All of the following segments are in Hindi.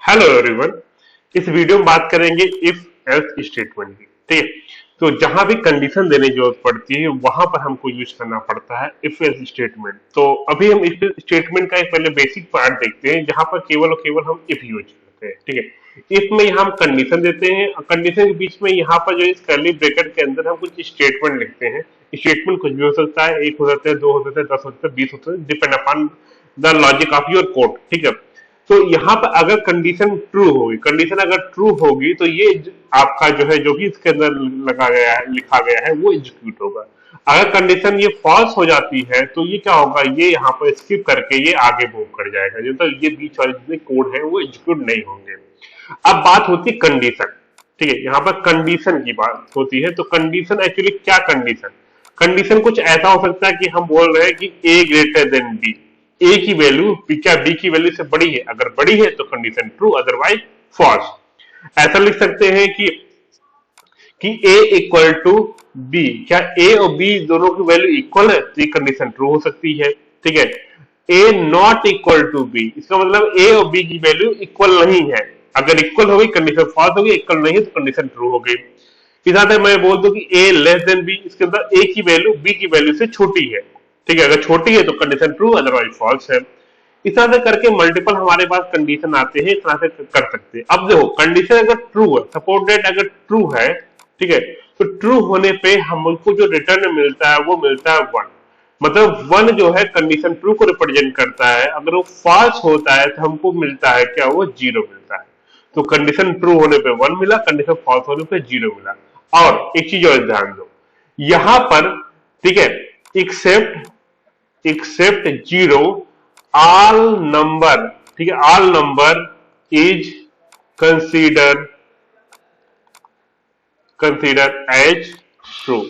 Hello everyone. इस वीडियो में बात करेंगे इफ एल्स स्टेटमेंट की। ठीक है, तो जहां भी कंडीशन देने की जरूरत पड़ती है वहां पर हमको यूज करना पड़ता है इफ एल्स स्टेटमेंट। तो अभी हम इफ स्टेटमेंट का एक पहले बेसिक पार्ट देखते हैं जहां पर केवल और केवल हम इफ यूज करते हैं। ठीक है, इफ में यहाँ हम कंडीशन देते हैं और कंडीशन के बीच में यहाँ पर जो इस कर्ली ब्रैकेट के अंदर हम कुछ स्टेटमेंट लिखते हैं। स्टेटमेंट कुछ भी हो सकता है, एक हो सकता है, दो हो सकता है, 10 हो सकता है, 20 हो सकता है, depend upon the logic of your code. ठीक है, तो यहाँ पर अगर कंडीशन ट्रू होगी, कंडीशन अगर ट्रू होगी तो ये आपका जो है जो भी इसके अंदर लगा गया है, लिखा गया है, वो एग्जीक्यूट होगा। अगर कंडीशन ये फॉल्स हो जाती है तो ये क्या होगा, ये यहाँ पर स्किप करके ये आगे मूव कर जाएगा, जब तक ये बीच वाले जितने कोड है वो एग्जीक्यूट नहीं होंगे। अब बात होती है कंडीशन। ठीक है, यहाँ पर कंडीशन की बात होती है। तो कंडीशन एक्चुअली क्या कंडीशन, कंडीशन कुछ ऐसा हो सकता है कि हम बोल रहे हैं कि ए ग्रेटर देन बी, ए की वैल्यू क्या बी की वैल्यू से बड़ी है, अगर बड़ी है तो कंडीशन ट्रू, अदरवाइज फॉल्स। ऐसा लिख सकते हैं कि ए इक्वल टू बी, क्या ए और बी दोनों की वैल्यू इक्वल है, तो ये कंडीशन ट्रू हो सकती है। ठीक है, ए नॉट इक्वल टू बी, इसका मतलब ए और बी की वैल्यू इक्वल नहीं है, अगर इक्वल होगी कंडीशन फॉल्स होगी, इक्वल नहीं है तो कंडीशन ट्रू हो गई। इस तरह मैं बोल दूं कि ए लेस देन बी, इसके अंदर ए की वैल्यू बी की वैल्यू से छोटी है। ठीक है, अगर छोटी है तो कंडीशन ट्रू, अदरवाइज फॉल्स है। इस तरह से करके मल्टीपल हमारे पास कंडीशन आते हैं, इस तरह से कर सकते हैं। अब देखो कंडीशन अगर ट्रू है, सपोज दैट अगर ट्रू है, ठीक है, तो ट्रू होने पे हमको जो रिटर्न मिलता है वो मिलता है 1। मतलब 1 जो है कंडीशन ट्रू को रिप्रेजेंट करता है। अगर वो फॉल्स होता है तो हमको मिलता है क्या, वो 0 मिलता है। तो कंडीशन ट्रू होने पे 1 मिला, कंडीशन फॉल्स होने पे 0 मिला। और एक चीज और ध्यान दो यहां पर, ठीक है, एक्सेप्ट 0 ऑल नंबर, ठीक है, all number is consider consider as true.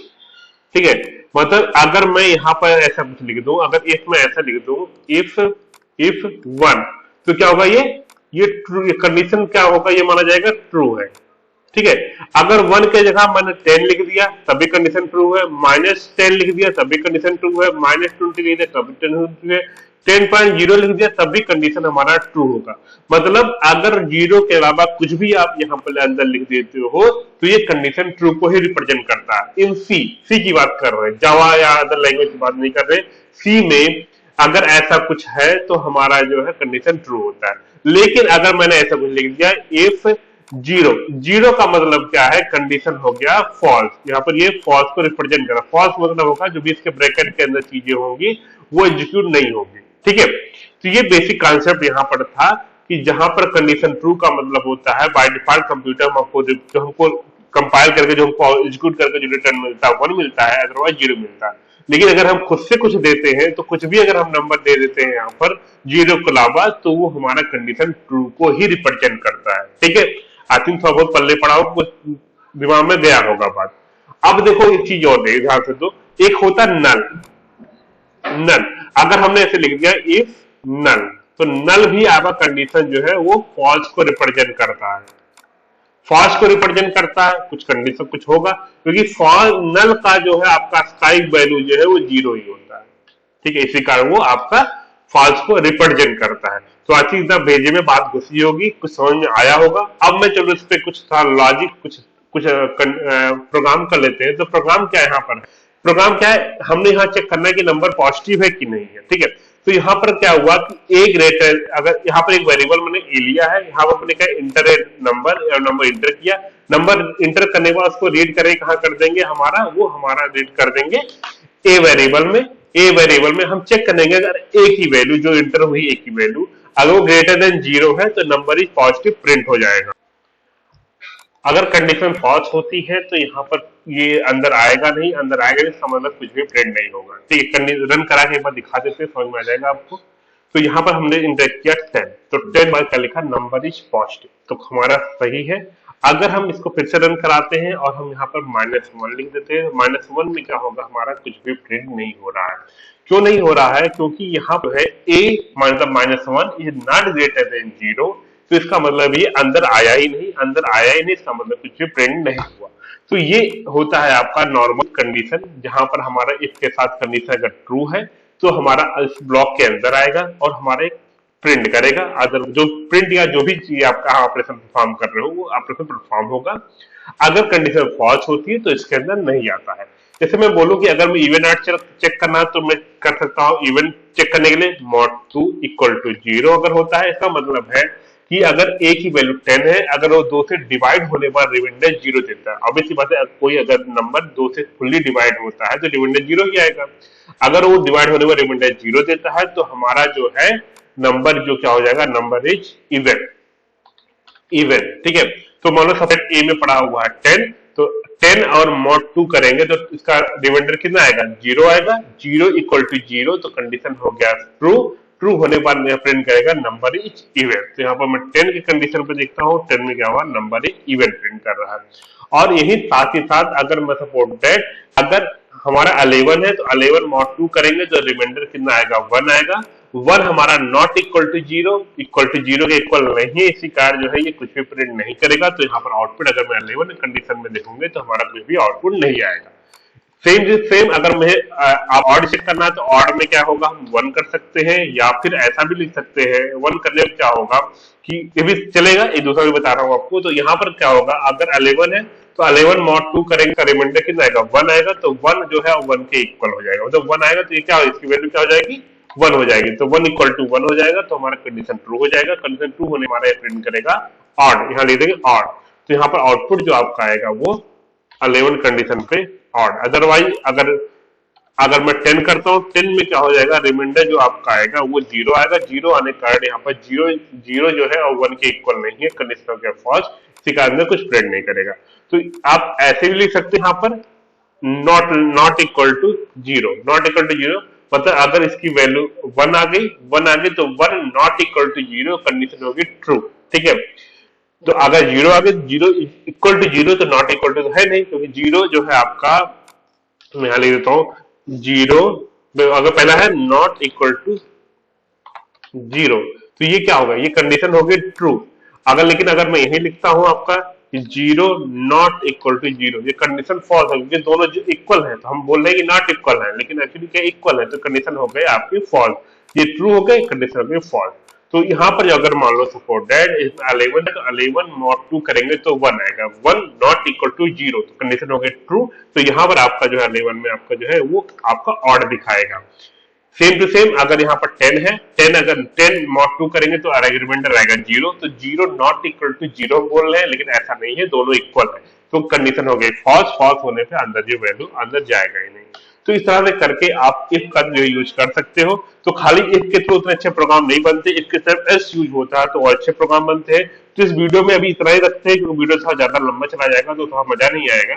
ठीक है, मतलब अगर मैं यहां पर ऐसा कुछ लिख दूं, अगर इफ में ऐसा लिख दूं, इफ इफ 1, तो क्या होगा, ये ट्रू, ये कंडीशन क्या होगा, ये माना जाएगा ट्रू है। ठीक है, अगर 1 के जगह मैंने 10 लिख दिया तभी कंडीशन ट्रू है, -10 लिख दिया तभी कंडीशन ट्रू है, -20 लिख दिया तभी ट्रू है, 10.0 लिख दिया तभी कंडीशन हमारा ट्रू होगा। मतलब अगर 0 के अलावा कुछ भी आप यहाँ पर अंदर लिख देते हो तो ये कंडीशन ट्रू को ही रिप्रेजेंट करता है। इन सी की बात कर रहे हैं, जावा या अदर लैंग्वेज की बात नहीं कर रहे। सी में अगर ऐसा कुछ है तो हमारा जो है कंडीशन ट्रू होता है। लेकिन अगर मैंने ऐसा कुछ लिख दिया इफ 0 का मतलब क्या है, कंडीशन हो गया फॉल्स। यहाँ पर ये फॉल्स को रिप्रेजेंट कर रहा है। फॉल्स मतलब होगा जो भी इसके ब्रैकेट के अंदर चीजें होंगी वो एग्जीक्यूट नहीं होगी। ठीक है, तो ये बेसिक कॉन्सेप्ट यहाँ पर था कि जहां पर कंडीशन ट्रू का मतलब होता है बाय डिफॉल्ट कंप्यूटर हमको जो हमको कंपाइल करके जो हमको एग्जीक्यूट करके जो रिटर्न मिलता है 1 मिलता है, अदरवाइज 0 मिलता है। लेकिन अगर हम खुद से कुछ देते हैं तो कुछ भी अगर हम नंबर दे देते हैं यहाँ पर 0 के अलावा, तो वो हमारा कंडीशन ट्रू को ही रिप्रेजेंट करता है। ठीक है, आई थिंक थोड़ा बहुत पल्ले पड़ा हो, कुछ दिमाग में गया होगा बात। अब देखो एक चीज और देखिए ध्यान से, तो एक होता नल। नल अगर हमने ऐसे लिख दिया इफ नल, तो नल भी आपका कंडीशन जो है वो फॉल्स को रिप्रेजेंट करता है। फॉल्स को रिप्रेजेंट करता है, कुछ कंडीशन कुछ होगा, क्योंकि नल का जो है आपका स्काई वैल्यू जो है वो 0 ही होता है। ठीक है, इसी कारण वो आपका फॉल्स को रिप्रेजेंट करता है। तो आई थिंक भेजे में बात घुसी होगी, कुछ समझ में आया होगा। अब मैं चलो इस पे कुछ था लॉजिक, कुछ कुछ प्रोग्राम कर लेते हैं। तो प्रोग्राम क्या है यहाँ पर, प्रोग्राम क्या है, हमने यहाँ चेक करना है कि नंबर पॉजिटिव है कि नहीं है। ठीक है, तो यहाँ पर क्या हुआ कि ए ग्रेटर, अगर यहाँ पर एक वेरिएबल मैंने ए लिया है, यहाँ पर मैंने क्या इंटर नंबर, नंबर इंटर किया, नंबर इंटर करने के बाद उसको रीड करें कहाँ कर देंगे, हमारा वो हमारा रीड कर देंगे ए वेरिएबल में। ए वेरिएबल में हम चेक करेंगे अगर ए की वैल्यू जो इंटर हुई, ए की वैल्यू अगर वो ग्रेटर देन 0 है तो नंबर इज पॉजिटिव प्रिंट हो जाएगा। अगर कंडीशन फॉल्स होती है तो यहाँ पर ये अंदर आएगा नहीं, अंदर आएगा नहीं, इसका मतलब कुछ भी प्रिंट नहीं होगा। ठीक है, रन करा के एक बार दिखा देते हैं, समझ में आ जाएगा आपको। तो यहाँ पर हमने इंटर किया 10, तो 10 बार क्या लिखा, नंबर इज पॉजिटिव, तो हमारा सही है। अगर हम इसको फिर से रन कराते हैं और हम यहाँ पर -1 लिख देते हैं, -1 में क्या होगा, हमारा कुछ भी प्रिंट नहीं हो रहा है। क्यों नहीं हो रहा है, क्योंकि यहाँ पर है a मतलब -1 इज नॉट ग्रेटर देन 0, तो इसका मतलब ये अंदर आया ही नहीं, अंदर आया ही नहीं, इसका मतलब कुछ भी प्रिंट नहीं हुआ। तो ये होता है आपका नॉर्मल कंडीशन, जहां पर हमारा इफ के साथ कंडीशन अगर ट्रू है तो हमारा इस ब्लॉक के अंदर आएगा और हमारे प्रिंट करेगा, अदर जो प्रिंट या जो भी चीज आपका ऑपरेशन परफॉर्म कर रहे हो वो ऑपरेशन परफॉर्म होगा। अगर कंडीशन फॉल्स होती है तो इसके अंदर नहीं आता है। जैसे मैं बोलूं कि अगर मैं इवन आर्ट चेक करना है तो मैं कर सकता हूं इवन चेक करने के लिए mod 2 इक्वल टू 0 अगर होता है, इसका मतलब है कि अगर a की वैल्यू 10 है, अगर वो 2 से डिवाइड होने पर रिमाइंडर 0 देता है। ऑब्वियसली बात है, कोई अगर नंबर 2 से फुल्ली डिवाइड होता है तो रिमाइंडर 0 ही आएगा। अगर वो डिवाइड होने पर रिमाइंडर 0 देता है तो हमारा जो है नंबर जो क्या हो जाएगा, नंबर इज इवन। इवन, ठीक है। तो मान लो सब्जेक्ट ए में पड़ा हुआ है 10, तो 10 और mod 2 करेंगे तो इसका रिमाइंडर कितना आएगा, 0 आएगा। 0 इक्वल टू 0 तो कंडीशन हो गया ट्रू। ट्रू होने के बाद में प्रिंट करेगा नंबर इज इवन। तो यहाँ पर मैं 10 की कंडीशन पे देखता हूँ, 10 में क्या हुआ, नंबर इज इवन प्रिंट कर रहा है। और यही साथ ही साथ अगर मैं सपोर्ट दैट अगर हमारा 11 है तो 11 mod 2 करेंगे तो रिमाइंडर कितना आएगा, 1 आएगा। 1 हमारा not equal to 0, equal to 0 के इक्वल नहीं है, इसी कारण जो है ये कुछ भी प्रिंट नहीं करेगा। तो यहाँ पर आउटपुट अगर मैं 11 कंडीशन में देखूंगे तो हमारा कुछ भी आउटपुट नहीं आएगा। सेम अगर मैं आप ऑड चेक करना है तो ऑड में क्या होगा, हम 1 कर सकते हैं या फिर ऐसा भी लिख सकते हैं। 1 करने में क्या होगा कि ये भी चलेगा, एक दूसरा भी बता रहा हूँ आपको। तो यहाँ पर क्या होगा, अगर 11 है तो 11 mod 2 करेंगे तो रिमाइंडर कितना आएगा, 1 आएगा। तो 1 जो है 1 के इक्वल हो जाएगा। तो 1 आएगा तो ये क्या हो, इसकी वैल्यू क्या हो जाएगी, 1 हो जाएगी। तो 1 इक्वल टू 1 हो जाएगा तो हमारा कंडीशन ट्रू हो जाएगा। कंडीशन ट्रू होने हमारा प्रिंट करेगा ऑड, यहाँ लिख देंगे ऑड। तो यहाँ पर आउटपुट जो आपका आएगा वो 11 कंडीशन पे ऑड। अदरवाइज अगर मैं 10 करता हूँ, 10 में क्या हो जाएगा, रिमाइंडर जो आपका आएगा वो 0 आएगा। 0 आने के कारण यहाँ पर 0 जो है और 1 के इक्वल नहीं है, कंडीशन हो गया फॉल्स, इसी कारण कुछ प्रिंट नहीं करेगा। तो आप ऐसे भी लिख सकते हैं यहाँ पर not equal to 0, not equal to 0 मतलब अगर इसकी वैल्यू 1 आ गई तो 1 नॉट इक्वल टू 0 कंडीशन होगी ट्रू, ठीक है। तो अगर 0 आ गई, 0 इक्वल टू 0 तो नॉट इक्वल टू है नहीं, क्योंकि 0 जो है आपका, मैं यहां लिख देता हूं 0, अगर पहला है नॉट इक्वल टू 0 तो ये क्या होगा, ये कंडीशन होगी ट्रू। लेकिन अगर मैं यही लिखता हूं आपका 0 नॉट इक्वल टू 0, ये कंडीशन फॉल्स है, क्योंकि दोनों जो इक्वल है तो हम बोल रहे हैं कि नॉट इक्वल है, लेकिन एक्चुअली क्या इक्वल है, तो कंडीशन हो गई आपकी फॉल्स। ये ट्रू हो गई, कंडीशन हो गई फॉल्स। तो यहाँ पर अगर मान लो सपोर्ट दैट 11 है तो 11 mod 2 करेंगे तो 1 आएगा। 1 नॉट इक्वल टू 0 तो कंडीशन हो गई ट्रू। तो यहाँ पर आपका जो है 11 में आपका जो है वो आपका ऑड दिखाएगा। सेम टू सेम अगर यहाँ पर 10 है, 10 अगर 10 mod 2 करेंगे तो रिमाइंडर आएगा 0। तो 0 नॉट इक्वल टू 0 बोल रहे हैं, लेकिन ऐसा नहीं है, दोनों इक्वल है। तो कंडीशन हो गई फॉल्स। फॉल्स होने पे अंदर जो वैल्यू अंदर जाएगा ही नहीं। तो इस तरह से करके आप इफ का जो यूज कर सकते हो। तो खाली इफ के थ्रू उतने अच्छे प्रोग्राम नहीं बनते, इफ के सिर्फ एस यूज होता है तो और अच्छे प्रोग्राम बनते हैं। तो इस वीडियो में अभी इतना ही रखते हैं, क्योंकि वीडियो थोड़ा ज्यादा लंबा चला जाएगा तो थोड़ा मजा नहीं आएगा।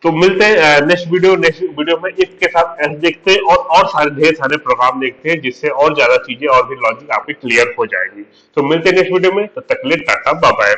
तो मिलते हैं नेक्स्ट वीडियो में इफ के साथ एस देखते हैं और सारे ढेर सारे प्रोग्राम देखते हैं, जिससे और ज्यादा चीजें और भी लॉजिक आपकी क्लियर हो जाएगी। तो मिलते हैं नेक्स्ट वीडियो में, तब तक के लिए टाटा बाय बाय।